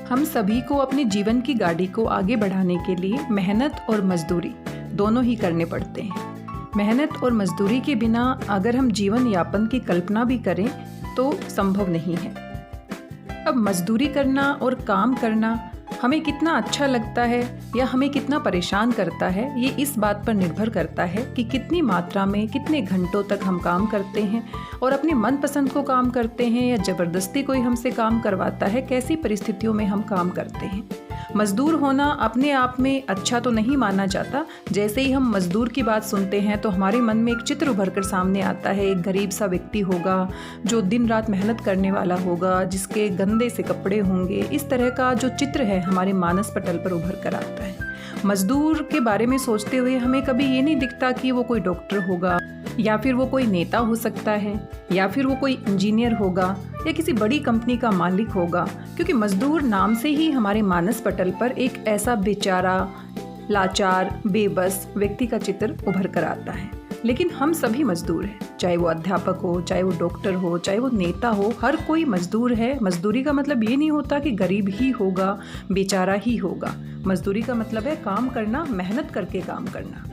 हम सभी को अपने जीवन की गाड़ी को आगे बढ़ाने के लिए मेहनत और मजदूरी दोनों ही करने पड़ते हैं। मेहनत और मजदूरी के बिना अगर हम जीवन यापन की कल्पना भी करें तो संभव नहीं है। अब मजदूरी करना और काम करना हमें कितना अच्छा लगता है या हमें कितना परेशान करता है, ये इस बात पर निर्भर करता है कि कितनी मात्रा में कितने घंटों तक हम काम करते हैं और अपने मनपसंद को काम करते हैं या ज़बरदस्ती कोई हमसे काम करवाता है, कैसी परिस्थितियों में हम काम करते हैं। मज़दूर होना अपने आप में अच्छा तो नहीं माना जाता। जैसे ही हम मज़दूर की बात सुनते हैं तो हमारे मन में एक चित्र उभर कर सामने आता है। एक गरीब सा व्यक्ति होगा जो दिन रात मेहनत करने वाला होगा, जिसके गंदे से कपड़े होंगे। इस तरह का जो चित्र है हमारे मानस पटल पर उभर कर आता है। मज़दूर के बारे में सोचते हुए हमें कभी ये नहीं दिखता कि वो कोई डॉक्टर होगा या फिर वो कोई नेता हो सकता है या फिर वो कोई इंजीनियर होगा या किसी बड़ी कंपनी का मालिक होगा, क्योंकि मज़दूर नाम से ही हमारे मानस पटल पर एक ऐसा बेचारा, लाचार, बेबस व्यक्ति का चित्र उभर कर आता है। लेकिन हम सभी मज़दूर हैं, चाहे वो अध्यापक हो, चाहे वो डॉक्टर हो, चाहे वो नेता हो, हर कोई मज़दूर है। मज़दूरी का मतलब ये नहीं होता कि गरीब ही होगा, बेचारा ही होगा। मज़दूरी का मतलब है काम करना, मेहनत करके काम करना।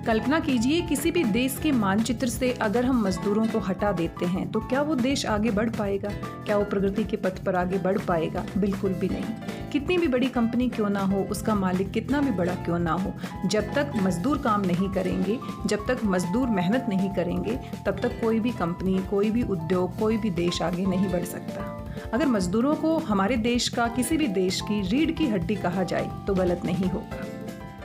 कल्पना कीजिए किसी भी देश के मानचित्र से अगर हम मज़दूरों को हटा देते हैं तो क्या वो देश आगे बढ़ पाएगा? क्या वो प्रगति के पथ पर आगे बढ़ पाएगा? बिल्कुल भी नहीं। कितनी भी बड़ी कंपनी क्यों ना हो, उसका मालिक कितना भी बड़ा क्यों ना हो, जब तक मज़दूर काम नहीं करेंगे, जब तक मज़दूर मेहनत नहीं करेंगे, तब तक कोई भी कंपनी, कोई भी उद्योग, कोई भी देश आगे नहीं बढ़ सकता। अगर मज़दूरों को हमारे देश का, किसी भी देश की रीढ़ की हड्डी कहा जाए तो गलत नहीं होगा।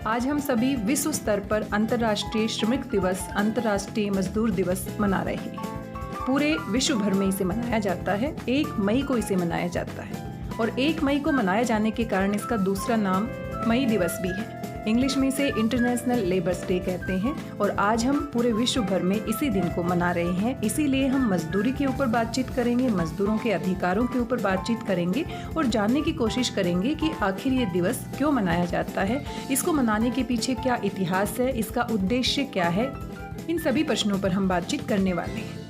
आज हम सभी विश्व स्तर पर अंतर्राष्ट्रीय श्रमिक दिवस, अंतर्राष्ट्रीय मजदूर दिवस मना रहे हैं। पूरे विश्व भर में इसे मनाया जाता है। 1 मई को इसे मनाया जाता है और 1 मई को मनाया जाने के कारण इसका दूसरा नाम मई दिवस भी है। इंग्लिश में इसे इंटरनेशनल लेबर्स डे कहते हैं और आज हम पूरे विश्व भर में इसी दिन को मना रहे हैं। इसीलिए हम मजदूरी के ऊपर बातचीत करेंगे, मजदूरों के अधिकारों के ऊपर बातचीत करेंगे और जानने की कोशिश करेंगे कि आखिर ये दिवस क्यों मनाया जाता है, इसको मनाने के पीछे क्या इतिहास है, इसका उद्देश्य क्या है। इन सभी प्रश्नों पर हम बातचीत करने वाले हैं।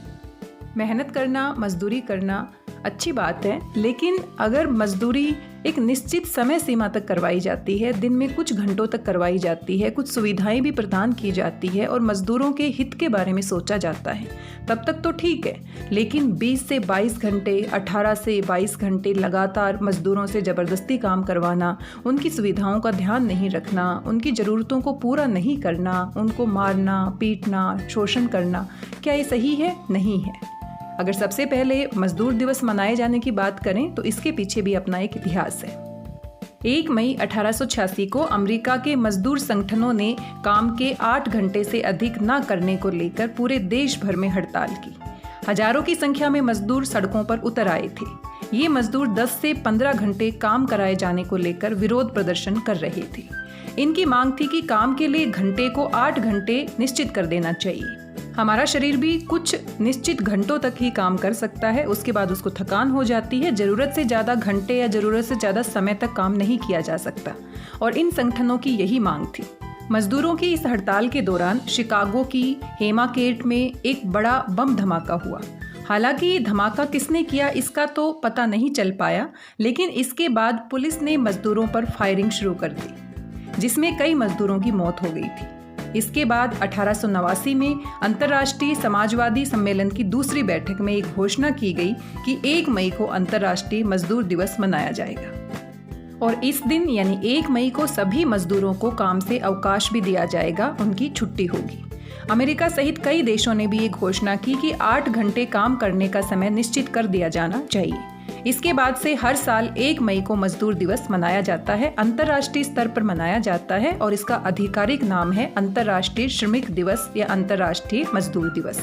मेहनत करना, मजदूरी करना अच्छी बात है, लेकिन अगर मजदूरी एक निश्चित समय सीमा तक करवाई जाती है, दिन में कुछ घंटों तक करवाई जाती है, कुछ सुविधाएं भी प्रदान की जाती है और मजदूरों के हित के बारे में सोचा जाता है, तब तक तो ठीक है। लेकिन 20 से 22 घंटे, 18 से 22 घंटे लगातार मजदूरों से ज़बरदस्ती काम करवाना, उनकी सुविधाओं का ध्यान नहीं रखना, उनकी ज़रूरतों को पूरा नहीं करना, उनको मारना, पीटना, शोषण करना, क्या ये सही है? नहीं है। अगर सबसे पहले मजदूर दिवस मनाए जाने की बात करें तो इसके पीछे भी अपना एक इतिहास है। 1 मई 1886 को अमेरिका के मजदूर संगठनों ने काम के 8 घंटे से अधिक न करने को लेकर पूरे देश भर में हड़ताल की। हजारों की संख्या में मजदूर सड़कों पर उतर आए थे। ये मजदूर 10 से 15 घंटे काम कराए जाने को लेकर विरोध प्रदर्शन कर रहे थे। इनकी मांग थी कि काम के लिए घंटे को 8 घंटे निश्चित कर देना चाहिए। हमारा शरीर भी कुछ निश्चित घंटों तक ही काम कर सकता है, उसके बाद उसको थकान हो जाती है। ज़रूरत से ज़्यादा घंटे या ज़रूरत से ज़्यादा समय तक काम नहीं किया जा सकता और इन संगठनों की यही मांग थी। मजदूरों की इस हड़ताल के दौरान शिकागो की हेमाकेट में एक बड़ा बम धमाका हुआ। हालांकि ये धमाका किसने किया इसका तो पता नहीं चल पाया, लेकिन इसके बाद पुलिस ने मजदूरों पर फायरिंग शुरू कर दी, जिसमें कई मजदूरों की मौत हो गई थी। इसके बाद 1889 में अंतर्राष्ट्रीय समाजवादी सम्मेलन की दूसरी बैठक में एक घोषणा की गई कि 1 मई को अंतर्राष्ट्रीय मजदूर दिवस मनाया जाएगा और इस दिन यानी 1 मई को सभी मजदूरों को काम से अवकाश भी दिया जाएगा, उनकी छुट्टी होगी। अमेरिका सहित कई देशों ने भी ये घोषणा की कि 8 घंटे काम करने का समय निश्चित कर दिया जाना चाहिए। इसके बाद से हर साल 1 मई को मजदूर दिवस मनाया जाता है, अंतर्राष्ट्रीय स्तर पर मनाया जाता है और इसका आधिकारिक नाम है अंतर्राष्ट्रीय श्रमिक दिवस या अंतर्राष्ट्रीय मजदूर दिवस।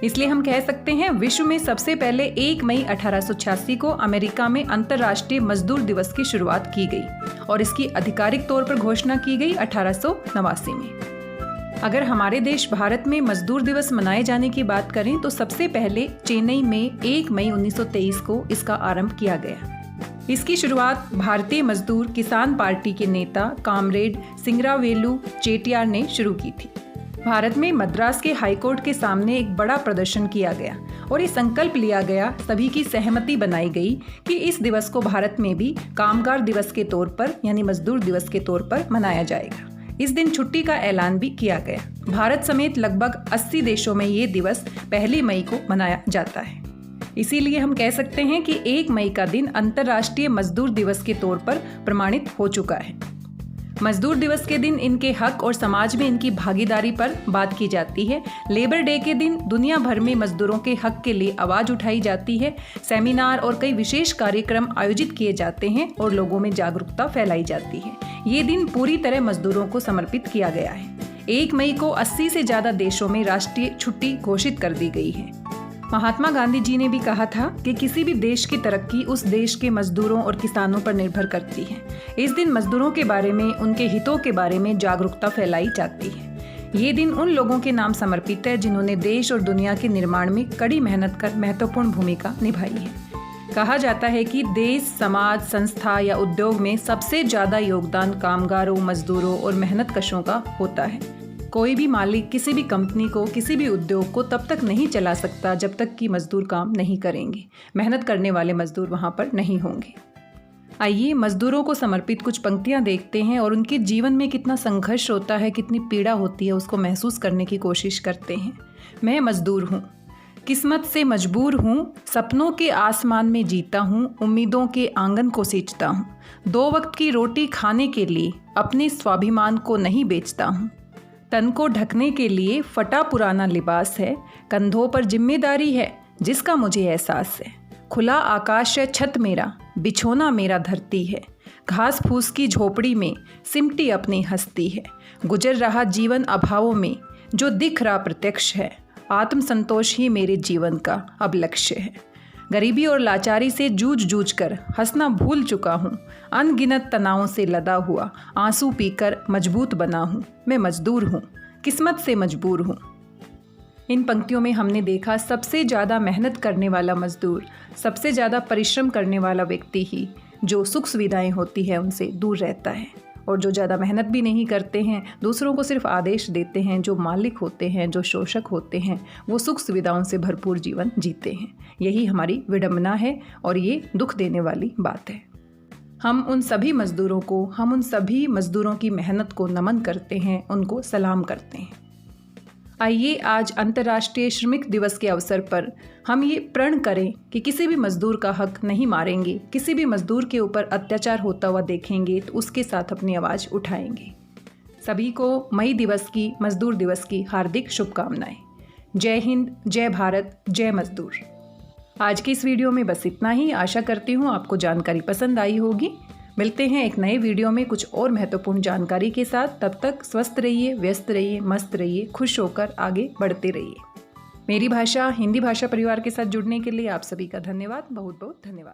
इसलिए हम कह सकते हैं विश्व में सबसे पहले 1 मई 1886 को अमेरिका में अंतर्राष्ट्रीय मजदूर दिवस की शुरुआत की गई और इसकी आधिकारिक तौर पर घोषणा की गई 1889 में। अगर हमारे देश भारत में मजदूर दिवस मनाए जाने की बात करें तो सबसे पहले चेन्नई में 1 मई 1923 को इसका आरंभ किया गया। इसकी शुरुआत भारतीय मजदूर किसान पार्टी के नेता कामरेड सिंगरावेलु चेटियार ने शुरू की थी। भारत में मद्रास के हाईकोर्ट के सामने एक बड़ा प्रदर्शन किया गया और ये संकल्प लिया गया, सभी की सहमति बनाई गई कि इस दिवस को भारत में भी कामगार दिवस के तौर पर यानी मजदूर दिवस के तौर पर मनाया जाएगा। इस दिन छुट्टी का ऐलान भी किया गया। भारत समेत लगभग 80 देशों में ये दिवस 1 मई को मनाया जाता है। इसीलिए हम कह सकते हैं कि 1 मई का दिन अंतर्राष्ट्रीय मजदूर दिवस के तौर पर प्रमाणित हो चुका है। मजदूर दिवस के दिन इनके हक और समाज में इनकी भागीदारी पर बात की जाती है। लेबर डे के दिन दुनिया भर में मजदूरों के हक के लिए आवाज़ उठाई जाती है। सेमिनार और कई विशेष कार्यक्रम आयोजित किए जाते हैं और लोगों में जागरूकता फैलाई जाती है। ये दिन पूरी तरह मजदूरों को समर्पित किया गया है। 1 मई को 80 से ज़्यादा देशों में राष्ट्रीय छुट्टी घोषित कर दी गई है। महात्मा गांधी जी ने भी कहा था कि किसी भी देश की तरक्की उस देश के मजदूरों और किसानों पर निर्भर करती है। इस दिन मजदूरों के बारे में, उनके हितों के बारे में जागरूकता फैलाई जाती है। ये दिन उन लोगों के नाम समर्पित है जिन्होंने देश और दुनिया के निर्माण में कड़ी मेहनत कर महत्वपूर्ण भूमिका निभाई है। कहा जाता है कि देश, समाज, संस्था या उद्योग में सबसे ज़्यादा योगदान कामगारों, मजदूरों और मेहनतकशों का होता है। कोई भी मालिक किसी भी कंपनी को, किसी भी उद्योग को तब तक नहीं चला सकता जब तक कि मजदूर काम नहीं करेंगे, मेहनत करने वाले मजदूर वहाँ पर नहीं होंगे। आइए मजदूरों को समर्पित कुछ पंक्तियाँ देखते हैं और उनके जीवन में कितना संघर्ष होता है, कितनी पीड़ा होती है, उसको महसूस करने की कोशिश करते हैं। मैं मजदूर हूँ, किस्मत से मजबूर हूँ, सपनों के आसमान में जीता हूँ, उम्मीदों के आंगन को सींचता हूँ, 2 वक्त की रोटी खाने के लिए अपने स्वाभिमान को नहीं बेचता हूँ। तन को ढकने के लिए फटा पुराना लिबास है, कंधों पर जिम्मेदारी है जिसका मुझे एहसास है। खुला आकाश है छत मेरा, बिछोना मेरा धरती है, घास फूस की झोपड़ी में सिमटी अपनी हस्ती है। गुजर रहा जीवन अभावों में जो दिख रहा प्रत्यक्ष है, आत्म संतोष ही मेरे जीवन का अब लक्ष्य है। गरीबी और लाचारी से जूझ कर हंसना भूल चुका हूँ, अनगिनत तनावों से लदा हुआ आंसू पीकर मजबूत बना हूँ। मैं मजदूर हूँ, किस्मत से मजबूर हूँ। इन पंक्तियों में हमने देखा सबसे ज़्यादा मेहनत करने वाला मजदूर, सबसे ज़्यादा परिश्रम करने वाला व्यक्ति ही जो सुख सुविधाएं होती है उनसे दूर रहता है, और जो ज़्यादा मेहनत भी नहीं करते हैं, दूसरों को सिर्फ आदेश देते हैं, जो मालिक होते हैं, जो शोषक होते हैं, वो सुख सुविधाओं से भरपूर जीवन जीते हैं। यही हमारी विडंबना है और ये दुख देने वाली बात है। हम उन सभी मजदूरों की मेहनत को नमन करते हैं, उनको सलाम करते हैं। आइए आज अंतर्राष्ट्रीय श्रमिक दिवस के अवसर पर हम ये प्रण करें कि किसी भी मजदूर का हक नहीं मारेंगे, किसी भी मजदूर के ऊपर अत्याचार होता हुआ देखेंगे तो उसके साथ अपनी आवाज़ उठाएंगे। सभी को मई दिवस की, मजदूर दिवस की हार्दिक शुभकामनाएं। जय हिंद, जय भारत, जय मजदूर। आज की इस वीडियो में बस इतना ही। आशा करती हूँ आपको जानकारी पसंद आई होगी। मिलते हैं एक नए वीडियो में कुछ और महत्वपूर्ण जानकारी के साथ। तब तक स्वस्थ रहिए, व्यस्त रहिए, मस्त रहिए, खुश होकर आगे बढ़ते रहिए। मेरी भाषा हिंदी भाषा परिवार के साथ जुड़ने के लिए आप सभी का धन्यवाद, बहुत बहुत धन्यवाद।